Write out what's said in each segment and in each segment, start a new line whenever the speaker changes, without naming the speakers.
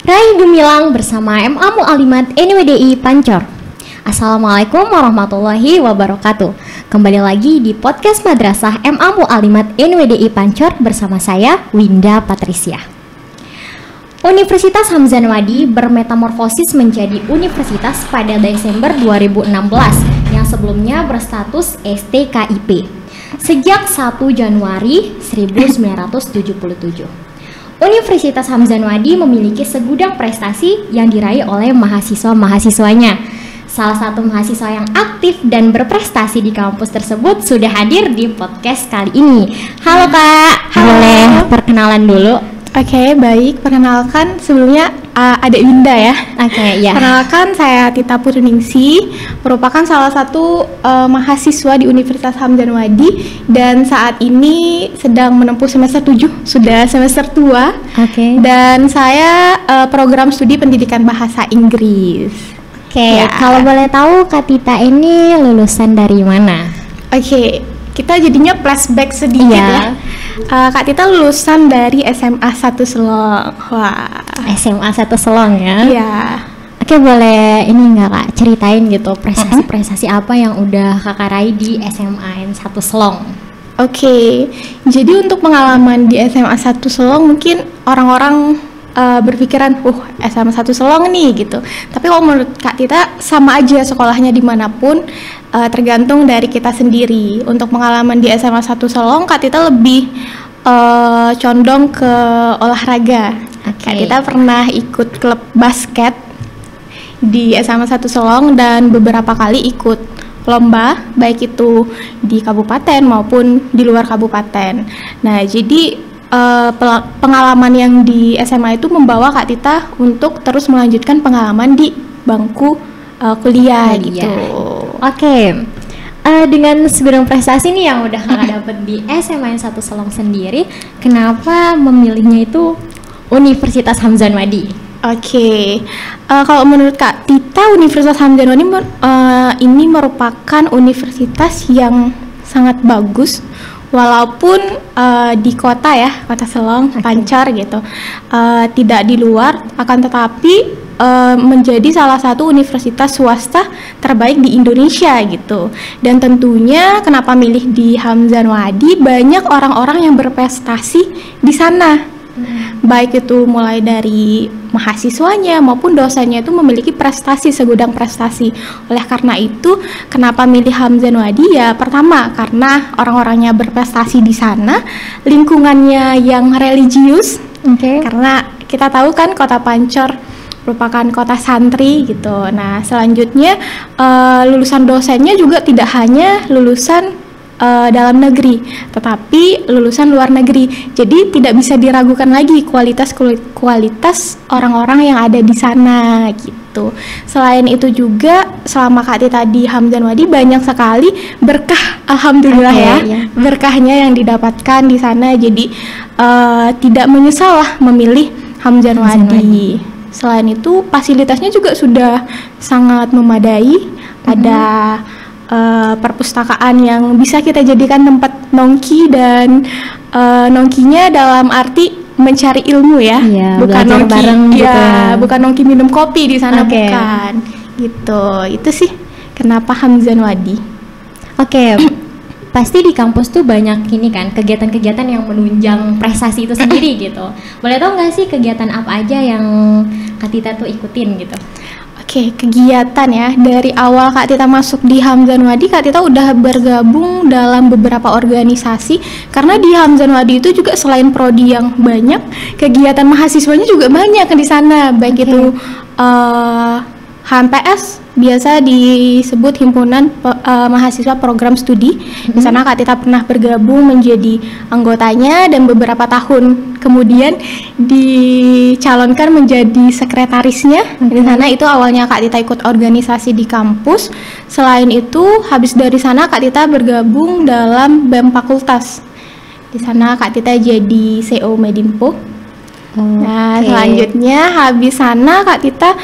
Rai Gumilang bersama MA Mu'alimat NWDI Pancor. Assalamualaikum warahmatullahi wabarakatuh. Kembali lagi di podcast Madrasah MA Mu'alimat NWDI Pancor bersama saya Winda Patricia. Universitas Hamzah Anwadi bermetamorfosis menjadi universitas pada Desember 2016 yang sebelumnya berstatus STKIP sejak 1 Januari 1977. Universitas Hamzah Anwadi memiliki segudang prestasi yang diraih oleh mahasiswa-mahasiswanya. Salah satu mahasiswa yang aktif dan berprestasi di kampus tersebut sudah hadir di podcast kali ini. Halo Kak, boleh perkenalan dulu?
Oke, baik. Perkenalkan sebelumnya Adik Winda ya.
Oke, ya.
Perkenalkan saya Tita Purningsi, merupakan salah satu mahasiswa di Universitas Hamzah Anwadi dan saat ini sedang menempuh semester 7, sudah semester tua.
Oke.
Dan saya program studi pendidikan bahasa Inggris.
Oke,
Ya.
kalau boleh tahu Kak Tita ini lulusan dari mana?
Oke, kita jadinya flashback sedikit
Iya.
ya. Kak Tita lulusan dari SMA 1 Selong. Wah.
SMA 1 Selong ya?
Iya.
Oke, boleh ini nggak Kak ceritain gitu prestasi-prestasi apa yang udah Kakak raih di SMA 1 Selong?
Oke, jadi untuk pengalaman di SMA 1 Selong mungkin orang-orang berpikiran, SMA 1 Selong nih gitu. Tapi kalau menurut Kak Tita sama aja sekolahnya dimanapun, tergantung dari kita sendiri. Untuk pengalaman di SMA 1 Selong, Kak Tita lebih condong ke olahraga.
Oke.
Kak Tita pernah ikut klub basket di SMA 1 Selong dan beberapa kali ikut lomba, baik itu di kabupaten maupun di luar kabupaten. Nah, jadi pengalaman yang di SMA itu membawa Kak Tita untuk terus melanjutkan pengalaman di bangku kuliah gitu.
Oke. Dengan segudang prestasi nih yang udah Kakak dapet di SMA 1 Selong sendiri, kenapa memilihnya itu Universitas Hamzah Anwadi?
Oke, kalau menurut Kak Tita, Universitas Hamzah Anwadi ini merupakan universitas yang sangat bagus, walaupun di kota ya, kota Selong, Pancor gitu, tidak di luar, akan tetapi menjadi salah satu universitas swasta terbaik di Indonesia gitu. Dan tentunya kenapa milih di Hamzah Anwadi, banyak orang-orang yang berprestasi di sana. Baik itu mulai dari mahasiswanya maupun dosennya itu memiliki prestasi, segudang prestasi. Oleh karena itu, kenapa milih Hamzah Anwadi? Ya pertama karena orang-orangnya berprestasi di sana, lingkungannya yang religius. Karena kita tahu kan kota Pancor merupakan kota santri gitu. Nah, selanjutnya lulusan dosennya juga tidak hanya lulusan dalam negeri, tetapi lulusan luar negeri. Jadi tidak bisa diragukan lagi kualitas orang-orang yang ada di sana gitu. Selain itu juga selama Kak Tita di Hamzah Anwadi banyak sekali berkah, alhamdulillah berkahnya yang didapatkan di sana. Jadi tidak menyesal lah memilih Hamzah Anwadi. Selain itu fasilitasnya juga sudah sangat memadai. Ada perpustakaan yang bisa kita jadikan tempat nongki dan nongkinya dalam arti mencari ilmu ya, bukan nongki
bareng gitu.
Bukan nongki minum kopi di sana, bukan gitu. Itu sih kenapa Hamzah Anwadi.
Oke. Pasti di kampus tuh banyak ini kan kegiatan-kegiatan yang menunjang prestasi itu sendiri gitu. Boleh tahu nggak sih kegiatan apa aja yang Kak Tita tuh ikutin gitu?
Oke, kegiatan ya. Dari awal Kak Tita masuk di Hamzah Anwadi, Kak Tita udah bergabung dalam beberapa organisasi. Karena di Hamzah Anwadi itu juga selain prodi yang banyak, kegiatan mahasiswanya juga banyak di sana. Baik itu HMPS, biasa disebut Himpunan Mahasiswa Program Studi. Di sana Kak Tita pernah bergabung menjadi anggotanya dan beberapa tahun kemudian dicalonkan menjadi sekretarisnya. Di sana itu awalnya Kak Tita ikut organisasi di kampus. Selain itu, habis dari sana Kak Tita bergabung dalam BEM Fakultas. Di sana Kak Tita jadi CO Medinpo. Nah, selanjutnya habis sana Kak Tita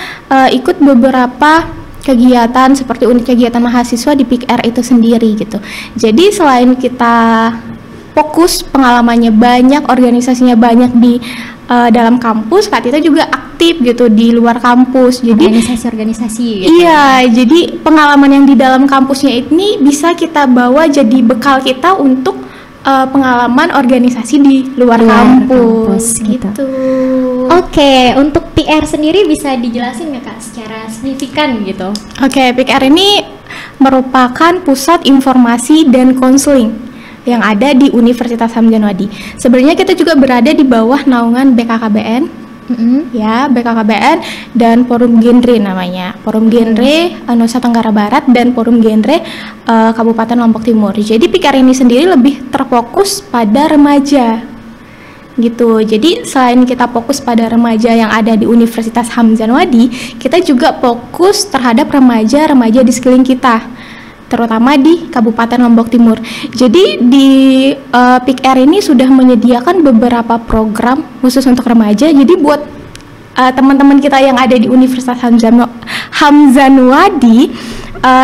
ikut beberapa kegiatan seperti unit kegiatan mahasiswa di PIKR itu sendiri gitu. Jadi selain kita fokus, pengalamannya banyak, organisasinya banyak di dalam kampus. Kak Tita juga aktif gitu di luar kampus. Jadi
organisasi-organisasi gitu.
Iya, jadi pengalaman yang di dalam kampusnya ini bisa kita bawa jadi bekal kita untuk pengalaman organisasi di luar kampus gitu.
Oke, untuk PR sendiri bisa dijelasin nggak Kak secara signifikan gitu?
Oke, PR ini merupakan pusat informasi dan konseling yang ada di Universitas Hamzah Anwadi. Sebenarnya kita juga berada di bawah naungan BKKBN. Ya, BKKBN dan Forum Genre namanya. Forum Genre Nusa Tenggara Barat dan Forum Genre Kabupaten Lombok Timur. Jadi PR ini sendiri lebih terfokus pada remaja. Gitu. Jadi selain kita fokus pada remaja yang ada di Universitas Hamzah Anwadi, kita juga fokus terhadap remaja-remaja di sekeliling kita, terutama di Kabupaten Lombok Timur. Jadi di PIKR ini sudah menyediakan beberapa program khusus untuk remaja. Jadi buat teman-teman kita yang ada di Universitas Hamzah Anwadi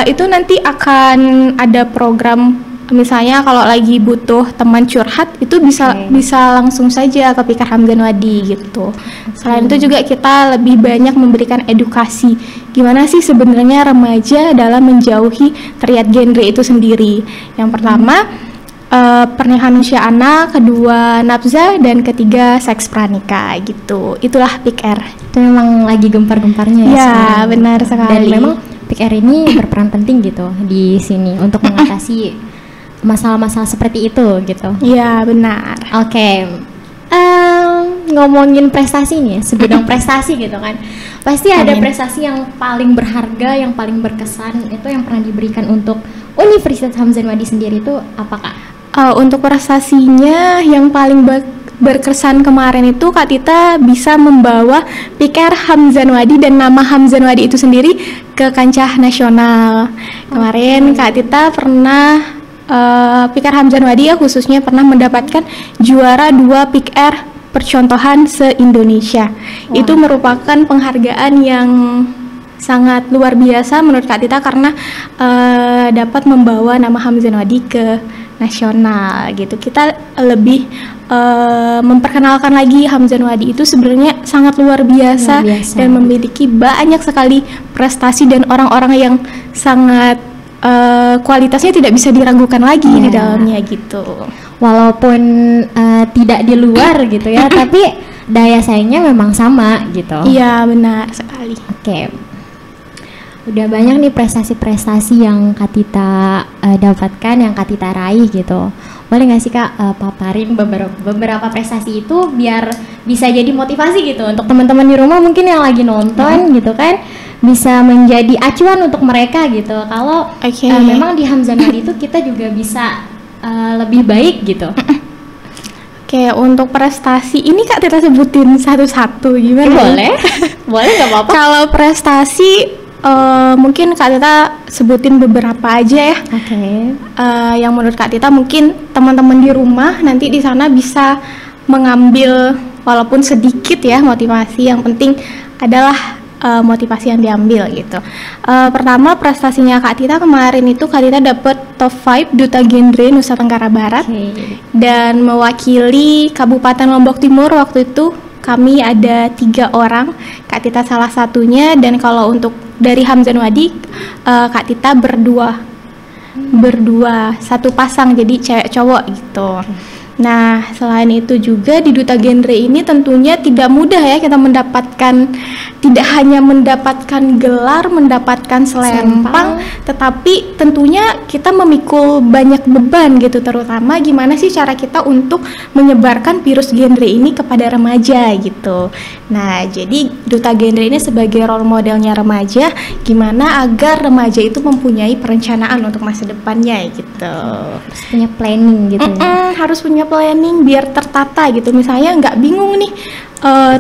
itu nanti akan ada program, misalnya kalau lagi butuh teman curhat itu bisa langsung saja ke PIKR Hamzah Anwadi gitu. Selain itu juga kita lebih banyak memberikan edukasi gimana sih sebenarnya remaja dalam menjauhi teriat genre itu sendiri. Yang pertama pernikahan usia anak, kedua nafsa, dan ketiga seks pranikah gitu. Itulah PIKR.
Itu memang lagi gempar-gemparnya ya.
Ya, benar sekali.
Dan memang PIKR ini berperan penting gitu di sini untuk mengatasi masalah-masalah seperti itu gitu.
Iya, benar.
Oke. Ngomongin prestasi nih, sebidang prestasi gitu kan. Pasti ada prestasi yang paling berharga, yang paling berkesan itu yang pernah diberikan untuk Universitas Hamzah Anwadi sendiri itu apa Kak?
Untuk prestasinya yang paling berkesan kemarin itu Kak Tita bisa membawa PIKR Hamzah Anwadi dan nama Hamzah Anwadi itu sendiri ke kancah nasional. Kemarin Kak Tita pernah PIKR Hamzah Anwadi ya khususnya pernah mendapatkan juara 2 PIKR percontohan se-Indonesia. Itu merupakan penghargaan yang sangat luar biasa menurut Kak Tita karena dapat membawa nama Hamzah Anwadi ke nasional gitu. Kita lebih memperkenalkan lagi Hamzah Anwadi itu sebenarnya sangat luar biasa dan memiliki banyak sekali prestasi dan orang-orang yang sangat kualitasnya tidak bisa diragukan lagi di dalamnya gitu.
Walaupun tidak di luar gitu ya, tapi daya saingnya memang sama gitu.
Iya, benar sekali.
Oke. Udah banyak nih prestasi-prestasi yang Kak Tita dapatkan, yang Kak Tita raih gitu. Boleh nggak sih Kak paparin beberapa prestasi itu biar bisa jadi motivasi gitu untuk teman-teman di rumah mungkin yang lagi nonton gitu kan, bisa menjadi acuan untuk mereka gitu. Kalau memang di Hamzah Anwadi itu kita juga bisa lebih baik gitu.
Oke, untuk prestasi ini Kak Tita sebutin satu-satu gimana?
Boleh, boleh nggak apa-apa.
Kalau prestasi mungkin Kak Tita sebutin beberapa aja ya. Yang menurut Kak Tita mungkin teman-teman di rumah nanti di sana bisa mengambil walaupun sedikit ya motivasi. Yang penting adalah motivasi yang diambil gitu. Pertama prestasinya Kak Tita kemarin itu Kak Tita dapat top 5 Duta Genre Nusa Tenggara Barat dan mewakili Kabupaten Lombok Timur. Waktu itu kami ada 3 orang, Kak Tita salah satunya. Dan kalau untuk dari Hamzah Anwadi Kak Tita berdua satu pasang, jadi cewek cowok gitu. Nah, selain itu juga di Duta Genre ini tentunya tidak mudah ya kita mendapatkan, tidak hanya mendapatkan gelar, mendapatkan selempang, tetapi tentunya kita memikul banyak beban gitu, terutama gimana sih cara kita untuk menyebarkan virus genre ini kepada remaja gitu. Nah, jadi Duta Genre ini sebagai role modelnya remaja, gimana agar remaja itu mempunyai perencanaan untuk masa depannya gitu.
Harus punya planning gitu ya.
Harus punya planning biar tertata gitu. Misalnya nggak bingung nih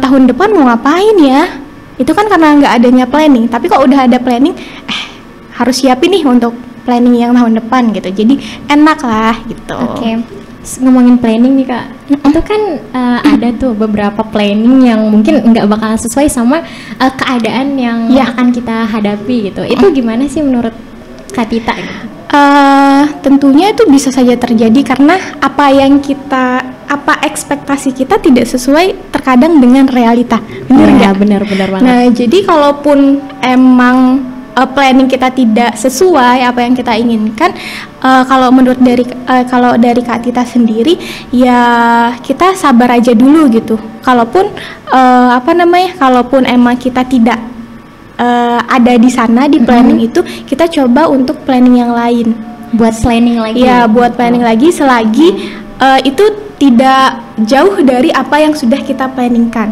tahun depan mau ngapain ya, itu kan karena nggak adanya planning. Tapi kalau udah ada planning, harus siapin nih untuk planning yang tahun depan gitu, jadi enak lah gitu.
Ngomongin planning nih Kak, itu kan ada tuh beberapa planning yang mungkin nggak bakalan sesuai sama keadaan yang akan kita hadapi gitu. Itu gimana sih menurut Kak Tita gitu?
Tentunya itu bisa saja terjadi karena apa ekspektasi kita tidak sesuai terkadang dengan realita. Benar nggak?
Benar banget.
Nah, jadi kalaupun emang planning kita tidak sesuai apa yang kita inginkan, kalau dari Kak Tita sendiri, ya kita sabar aja dulu gitu. Kalaupun kalaupun emang kita tidak ada di sana di planning itu, kita coba untuk planning yang lain.
Buat planning lagi.
Ya, buat planning lagi selagi itu tidak jauh dari apa yang sudah kita planningkan.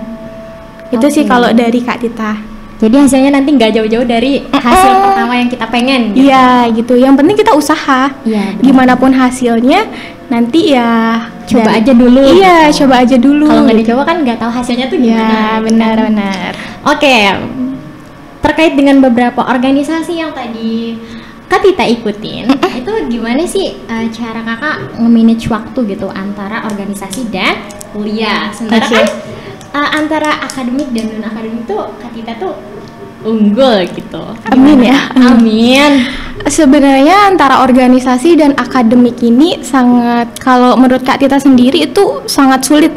Itu sih kalau dari Kak Tita.
Jadi hasilnya nanti nggak jauh-jauh dari hasil pertama yang kita pengen.
Iya gitu. Yang penting kita usaha.
Iya.
Gimana pun hasilnya, nanti ya
coba aja dulu.
Iya,
gitu.
coba aja dulu.
Kalau nggak dicoba kan nggak tahu hasilnya tuh gimana.
Ya, benar-benar.
Oke. Terkait dengan beberapa organisasi yang tadi Kak Tita ikutin, itu gimana sih cara kakak nge-manage waktu gitu antara organisasi dan kuliah? Sementara kan antara akademik dan non akademik tuh Kak Tita tuh unggul gitu.
Amin ya.
Amin.
Sebenarnya antara organisasi dan akademik ini sangat, kalau menurut Kak Tita sendiri itu sangat sulit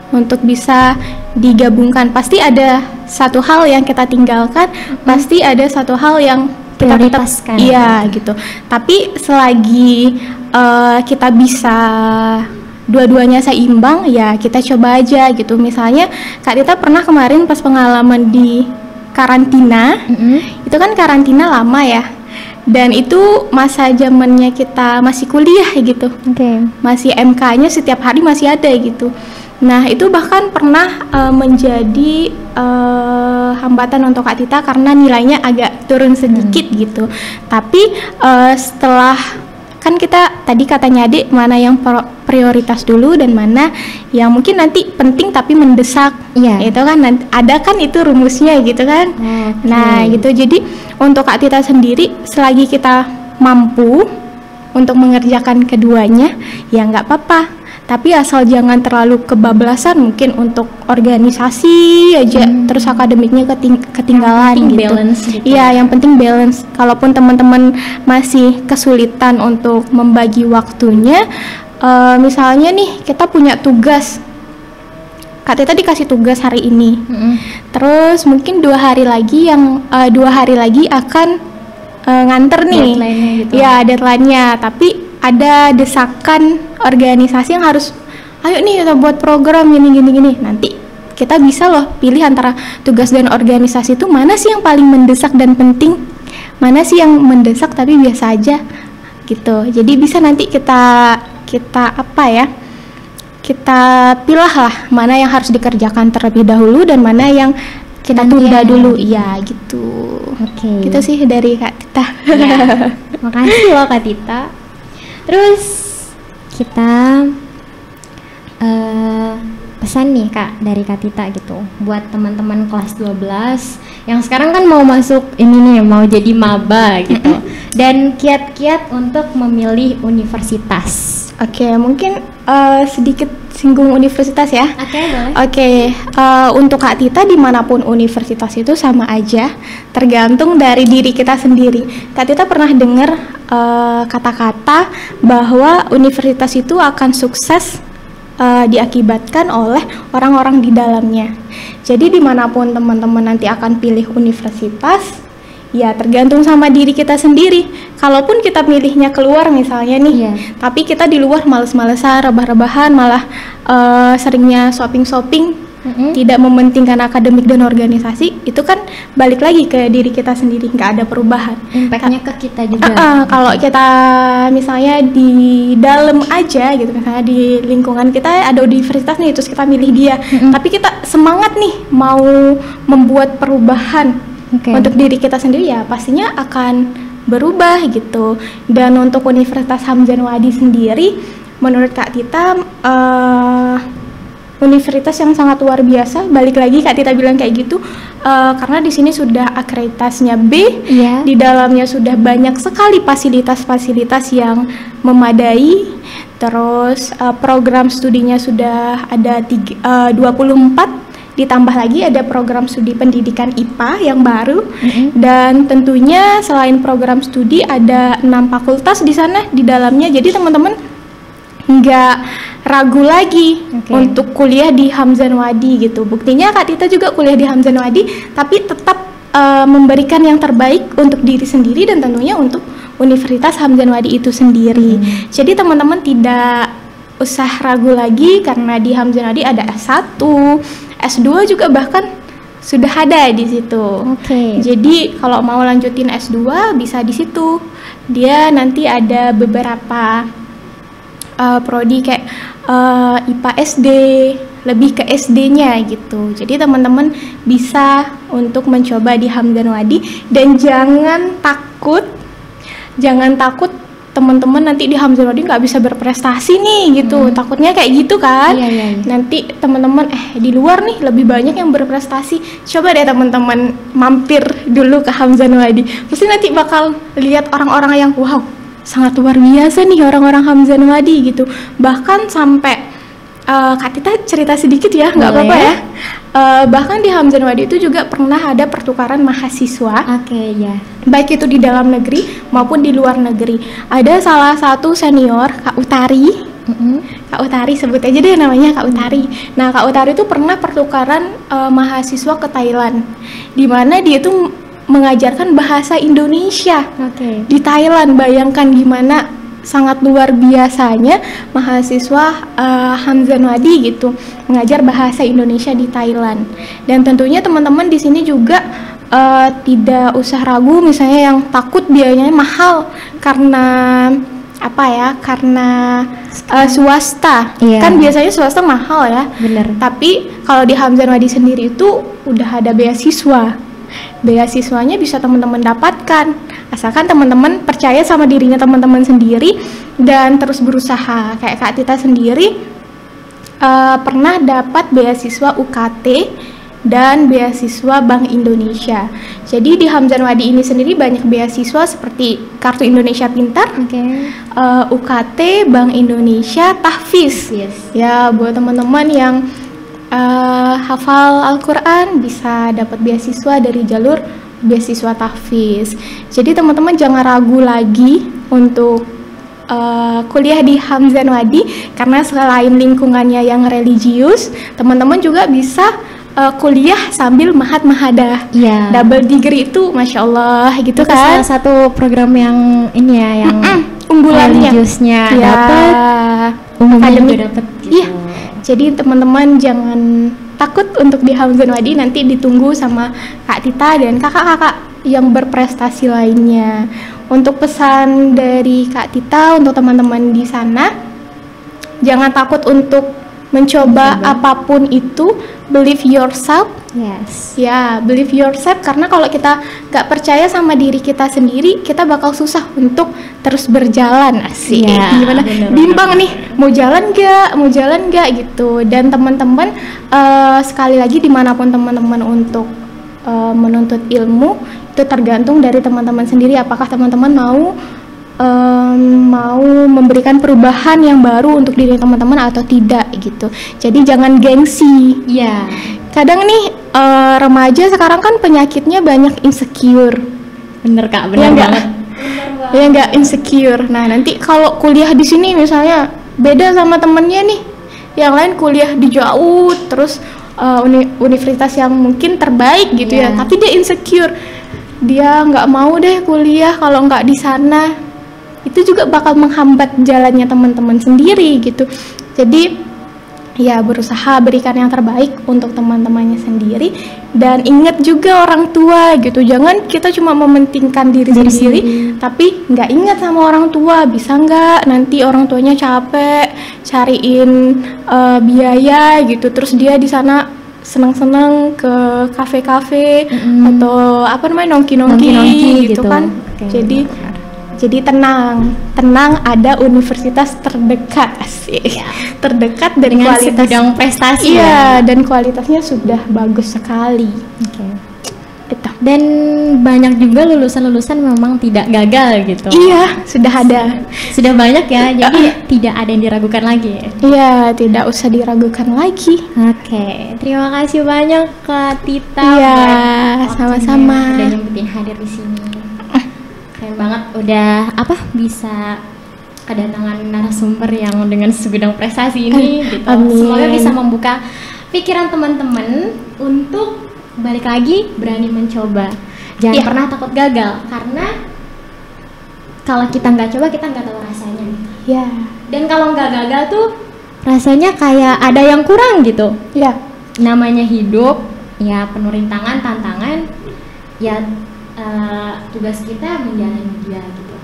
untuk bisa digabungkan. Pasti ada satu hal yang kita tinggalkan, pasti ada satu hal yang kita
prioritaskan.
Iya gitu. Tapi selagi kita bisa dua-duanya seimbang, ya kita coba aja gitu. Misalnya Kak Tita pernah kemarin pas pengalaman di karantina, itu kan karantina lama ya. Dan itu masa zamannya kita masih kuliah gitu. Masih MK-nya setiap hari masih ada gitu. Nah, itu bahkan pernah menjadi hambatan untuk Kak Tita karena nilainya agak turun sedikit gitu. Tapi setelah, kan kita tadi katanya adik mana yang prioritas dulu dan mana yang mungkin nanti penting tapi mendesak. Itu kan ada kan itu rumusnya gitu kan. Nah gitu, jadi untuk Kak Tita sendiri selagi kita mampu untuk mengerjakan keduanya ya nggak apa-apa, tapi asal jangan terlalu kebablasan mungkin untuk organisasi aja terus akademiknya ketinggalan gitu.
Balance gitu.
Iya, yang penting balance. Kalaupun teman-teman masih kesulitan untuk membagi waktunya, misalnya nih kita punya tugas, Kak Tita dikasih tugas hari ini, terus mungkin 2 hari lagi akan nganter nih,
deadline-nya gitu.
Ya deadline-nya, tapi ada desakan organisasi yang harus, ayo nih kita buat program gini. Nanti kita bisa loh pilih antara tugas dan organisasi itu mana sih yang paling mendesak dan penting, mana sih yang mendesak tapi biasa aja gitu. Jadi bisa nanti kita pilah lah mana yang harus dikerjakan terlebih dahulu dan mana yang kita tunda dulu. Iya gitu. Gitu sih dari Kak Tita.
Ya, makasih loh Kak Tita. Terus kita pesan nih Kak dari Kak Tita gitu buat teman-teman kelas 12 yang sekarang kan mau masuk ini nih, mau jadi maba gitu dan kiat-kiat untuk memilih universitas.
Mungkin sedikit singgung universitas ya.
Boleh.
Untuk Kak Tita dimanapun universitas itu sama aja, tergantung dari diri kita sendiri. Kak Tita pernah dengar kata-kata bahwa universitas itu akan sukses diakibatkan oleh orang-orang di dalamnya. Jadi dimanapun teman-teman nanti akan pilih universitas, ya tergantung sama diri kita sendiri. Kalaupun kita milihnya keluar misalnya nih, tapi kita di luar males-malesan, rebah-rebahan, malah seringnya shopping-shopping, tidak mementingkan akademik dan organisasi, itu kan balik lagi ke diri kita sendiri, nggak ada perubahan.
Impactnya ke kita juga.
Kalau kita misalnya di dalam aja gitu, misalnya di lingkungan kita ada universitas nih, terus kita milih dia, tapi kita semangat nih mau membuat perubahan untuk diri kita sendiri, ya pastinya akan berubah gitu. Dan untuk Universitas Hamzah Wadi sendiri, menurut Kak Tita universitas yang sangat luar biasa. Balik lagi Kak Tita bilang kayak gitu karena di sini sudah akreditasnya B, di dalamnya sudah banyak sekali fasilitas-fasilitas yang memadai. Terus program studinya sudah ada 24 ditambah lagi ada program studi pendidikan IPA yang baru. Dan tentunya selain program studi ada 6 fakultas di sana di dalamnya. Jadi teman-teman nggak ragu lagi untuk kuliah di Hamzah Wadi gitu. Buktinya Kak Tita juga kuliah di Hamzah Wadi, tapi tetap memberikan yang terbaik untuk diri sendiri dan tentunya untuk Universitas Hamzah Wadi itu sendiri. Jadi teman-teman tidak usah ragu lagi karena di Hamzah Wadi ada S1, S2 juga bahkan sudah ada di situ. Jadi kalau mau lanjutin S2 bisa di situ. Dia nanti ada beberapa prodi kayak IPA SD, lebih ke SD-nya gitu. Jadi teman-teman bisa untuk mencoba di Hamzah Wadi dan jangan takut teman-teman nanti di Hamzah Wadi nggak bisa berprestasi nih gitu. Takutnya kayak gitu kan. Nanti teman-teman di luar nih lebih banyak yang berprestasi. Coba deh teman-teman mampir dulu ke Hamzah Wadi. Pasti nanti bakal lihat orang-orang yang wow, sangat luar biasa nih orang-orang Hamzah Wadi gitu. Bahkan sampai Kak Tita cerita sedikit ya, nggak apa-apa ya. Bahkan di Hamzah Wadi itu juga pernah ada pertukaran mahasiswa. Baik itu di dalam negeri maupun di luar negeri. Ada salah satu senior, Kak Utari. Kak Utari, sebut aja deh namanya Kak Utari. Nah, Kak Utari itu pernah pertukaran mahasiswa ke Thailand, di mana dia itu mengajarkan bahasa Indonesia di Thailand. Bayangkan gimana sangat luar biasanya mahasiswa Hamzah Wadi gitu mengajar bahasa Indonesia di Thailand. Dan tentunya teman-teman di sini juga tidak usah ragu misalnya yang takut biayanya mahal karena karena swasta. Kan biasanya swasta mahal ya. Tapi kalau di Hamzah Wadi sendiri itu udah ada beasiswa. Beasiswanya bisa teman-teman dapatkan asalkan teman-teman percaya sama dirinya teman-teman sendiri dan terus berusaha. Kayak Kak Tita sendiri pernah dapat beasiswa UKT dan beasiswa Bank Indonesia. Jadi di Hamzah Wadi ini sendiri banyak beasiswa seperti Kartu Indonesia Pintar, UKT, Bank Indonesia, tahfiz. Ya, buat teman-teman yang hafal Al-Quran bisa dapat beasiswa dari jalur beasiswa tahfiz. Jadi teman-teman jangan ragu lagi untuk kuliah di Hamzah Wadi karena selain lingkungannya yang religius, teman-teman juga bisa kuliah sambil mahat mahadah. Double degree itu masya Allah gitu itu kan.
Salah satu program yang ini ya yang
unggulannya
religiusnya dapat, umumnya juga dapat.
Jadi teman-teman jangan takut untuk di Hamzah Wadi, nanti ditunggu sama Kak Tita dan kakak-kakak yang berprestasi lainnya. Untuk pesan dari Kak Tita untuk teman-teman di sana, jangan takut untuk mencoba apapun itu, believe yourself. Ya, believe yourself karena kalau kita nggak percaya sama diri kita sendiri, kita bakal susah untuk terus berjalan. Asik. Gimana? Bimbang nih, mau jalan nggak gitu. Dan teman-teman sekali lagi dimanapun teman-teman untuk menuntut ilmu itu tergantung dari teman-teman sendiri. Apakah teman-teman mau memberikan perubahan yang baru untuk diri teman-teman atau tidak gitu. Jadi jangan gengsi. Kadang nih remaja sekarang kan penyakitnya banyak insecure.
Bener Kak, bener banget.
Ya nggak insecure. Nah nanti kalau kuliah di sini misalnya beda sama temennya nih, yang lain kuliah di jauh terus universitas yang mungkin terbaik gitu ya, tapi dia insecure, dia nggak mau deh kuliah kalau nggak di sana. Itu juga bakal menghambat jalannya teman-teman sendiri gitu. Jadi ya berusaha berikan yang terbaik untuk teman-temannya sendiri dan ingat juga orang tua gitu. Jangan kita cuma mementingkan diri sendiri tapi nggak ingat sama orang tua. Bisa nggak nanti orang tuanya capek cariin biaya gitu, terus dia di sana senang-senang ke kafe-kafe atau nongki-nongki gitu kan. Jadi tenang ada universitas terdekat, asik. Terdekat dan
dengan
kualitas
sedang prestasi
dan kualitasnya sudah bagus sekali. gitu.
Dan banyak juga lulusan-lulusan memang tidak gagal gitu.
Iya, sudah ada.
Sudah banyak ya, jadi tidak ada yang diragukan lagi.
Iya, tidak usah diragukan lagi.
Oke, terima kasih banyak Kak Tita.
Iya,
buat waktunya
sama-sama.
udah nyempetin hadir di sini. Keren banget, udah bisa kedatangan narasumber yang dengan segudang prestasi ini gitu.
Amin.
Semoga bisa membuka pikiran teman-teman untuk balik lagi berani mencoba. Jangan pernah takut gagal, karena kalau kita nggak coba kita nggak tahu rasanya.
Iya.
Dan kalau nggak gagal tuh rasanya kayak ada yang kurang gitu.
Iya.
Namanya hidup ya penuh rintangan, tantangan, ya tugas kita menjalani dia gitu.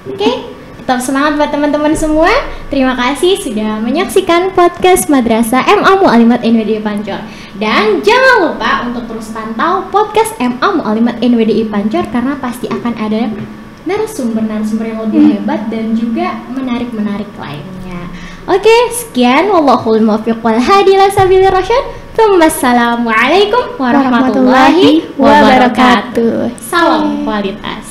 Oke? Tetap semangat buat teman-teman semua. Terima kasih sudah menyaksikan podcast Madrasah MA Mu'alimat NWDI Pancor. Dan jangan lupa untuk terus pantau podcast MA Mu'alimat NWDI Pancor, karena pasti akan ada narasumber-narasumber yang lebih hebat dan juga menarik-menarik lainnya. Oke, sekian. Wallahul muwaffiq wal hadi ila sabilir rasyad. Wassalamualaikum warahmatullahi wabarakatuh. Salam kualitas.